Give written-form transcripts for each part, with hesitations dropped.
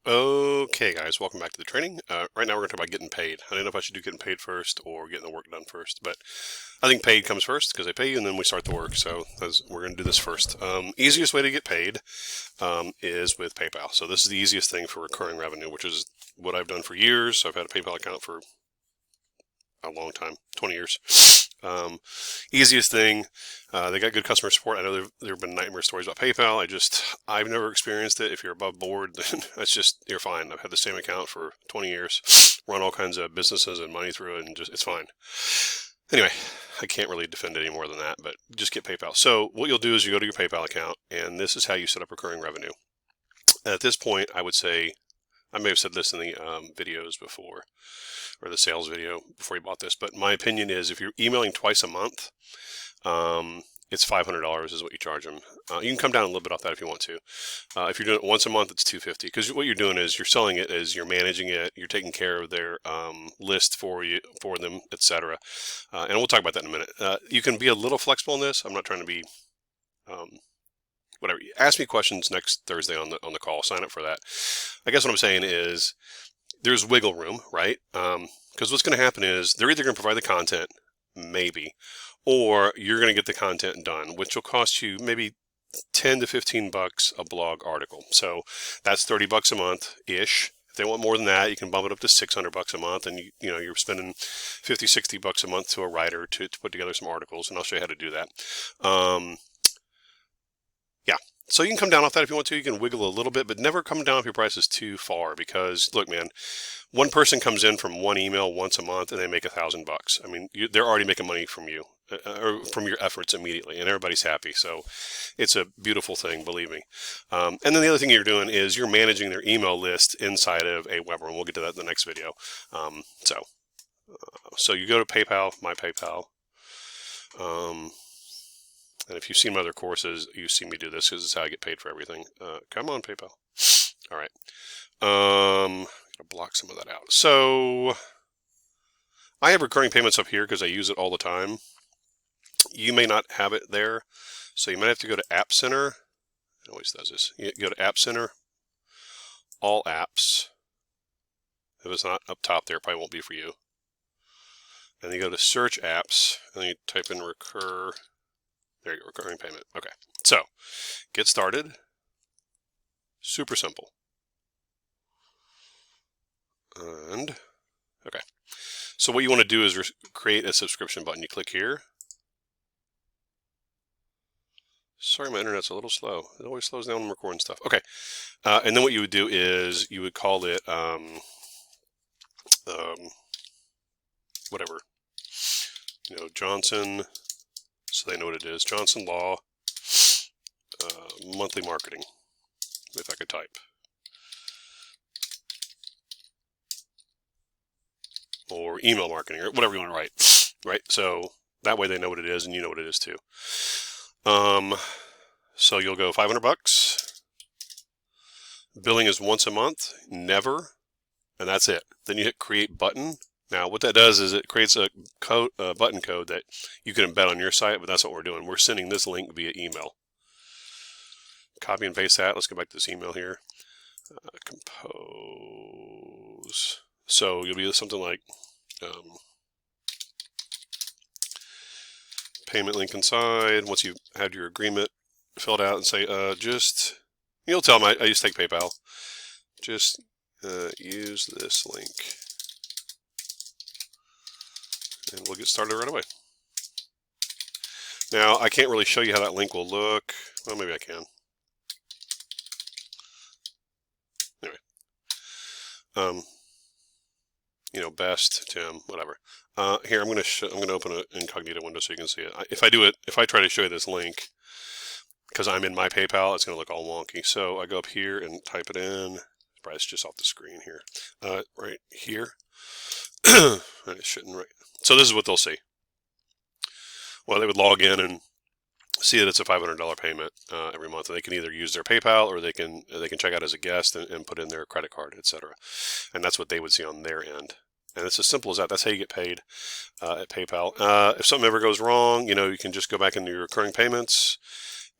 Okay, guys, welcome back to the training. Right now, we're going to talk about getting paid. I don't know if I should do getting paid first or getting the work done first, but I think paid comes first because they pay you and then we start the work. So we're going to do this first. Easiest way to get paid is with PayPal. So this is the easiest thing for recurring revenue, which is what I've done for years. I've had a PayPal account for a long time, 20 years. Easiest thing. They got good customer support. I know there have been nightmare stories about PayPal. I've never experienced it. If you're above board, then you're fine. I've had the same account for 20 years, run all kinds of businesses and money through it, and it's fine. Anyway, I can't really defend it any more than that, but just get PayPal. So what you'll do is you go to your PayPal account, and this is how you set up recurring revenue. At this point, I would say, I may have said this in the videos before, or the sales video before you bought this, but my opinion is if you're emailing twice a month, it's $500 is what you charge them. You can come down a little bit off that if you want to. If you're doing it once a month, it's $250 because what you're doing is you're selling it as you're managing it, you're taking care of their list for them, etc. And we'll talk about that in a minute. You can be a little flexible in this. I'm not trying to be whatever. Ask me questions next Thursday on the call. Sign up for that. I guess what I'm saying is there's wiggle room, right? Because what's going to happen is they're either going to provide the content, maybe, or you're going to get the content done, which will cost you maybe 10 to 15 bucks a blog article. So that's 30 bucks a month ish. If they want more than that, you can bump it up to 600 bucks a month, and you're spending 50, 60 bucks a month to a writer to put together some articles, and I'll show you how to do that. Yeah. So you can come down off that if you want to. You can wiggle a little bit, but never come down if your prices too far because, look, man, one person comes in from one email once a month and they make $1,000. I mean, they're already making money from you or from your efforts immediately, and everybody's happy. So it's a beautiful thing, believe me. And then the other thing you're doing is you're managing their email list inside of a web room. We'll get to that in the next video. So you go to PayPal, my PayPal. And if you've seen my other courses, you see me do this because it's how I get paid for everything. Come on, PayPal. All right. Gotta block some of that out. So I have recurring payments up here because I use it all the time. You may not have it there, so you might have to go to App Center. It always does this. You go to App Center, All Apps. If it's not up top there, it probably won't be for you. And then you go to Search Apps, and then you type in Recur. There you go, recurring payment. Okay, so get started. Super simple. And, okay. So what you want to do is create a subscription button. You click here. Sorry, my internet's a little slow. It always slows down when I'm recording stuff. Okay, and then what you would do is you would call it, whatever, Johnson. So they know what it is. Johnson Law monthly marketing, if I could type. Or email marketing, or whatever you want to write. Right? So that way they know what it is and you know what it is too. So you'll go 500 bucks. Billing is once a month, never, and that's it. Then you hit create button. Now, what that does is it creates a button code that you can embed on your site, but that's what we're doing. We're sending this link via email. Copy and paste that. Let's go back to this email here. Compose. So you'll be something like payment link inside. Once you've had your agreement filled out and say, you'll tell them I just take PayPal. Just use this link. And we'll get started right away. Now, I can't really show you how that link will look. Well, maybe I can. Anyway, best Tim, whatever. Here, I'm gonna open an incognito window so you can see it. If I try to show you this link, because I'm in my PayPal, it's gonna look all wonky. So I go up here and type it in. Probably it's just off the screen here. Right here. And it shouldn't right. So this is what they'll see. Well, they would log in and see that it's a $500 payment every month, and they can either use their PayPal or they can check out as a guest and put in their credit card, etc. And that's what they would see on their end. And it's as simple as that. That's how you get paid at PayPal. If something ever goes wrong, you can just go back into your recurring payments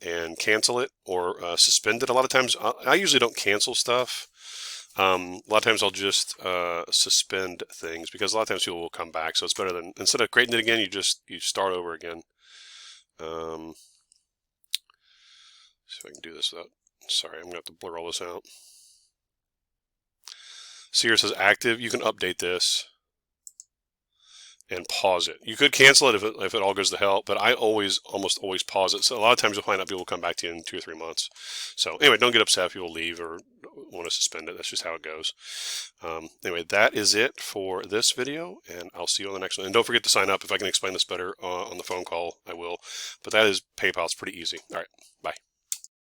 and cancel it or suspend it. A lot of times, I usually don't cancel stuff. A lot of times I'll just suspend things because a lot of times people will come back. So it's better than, instead of creating it again, you start over again. See if I can do this without, sorry, I'm going to have to blur all this out. See here it says active. You can update this and pause it. You could cancel it if it all goes to hell, but I almost always pause it. So a lot of times you'll find out people will come back to you in 2 or 3 months. So anyway, don't get upset if people leave or want to suspend it. That's just how it goes. Anyway, that is it for this video, and I'll see you on the next one. And don't forget to sign up. If I can explain this better on the phone call, I will. But that is PayPal. It's pretty easy. All right, bye.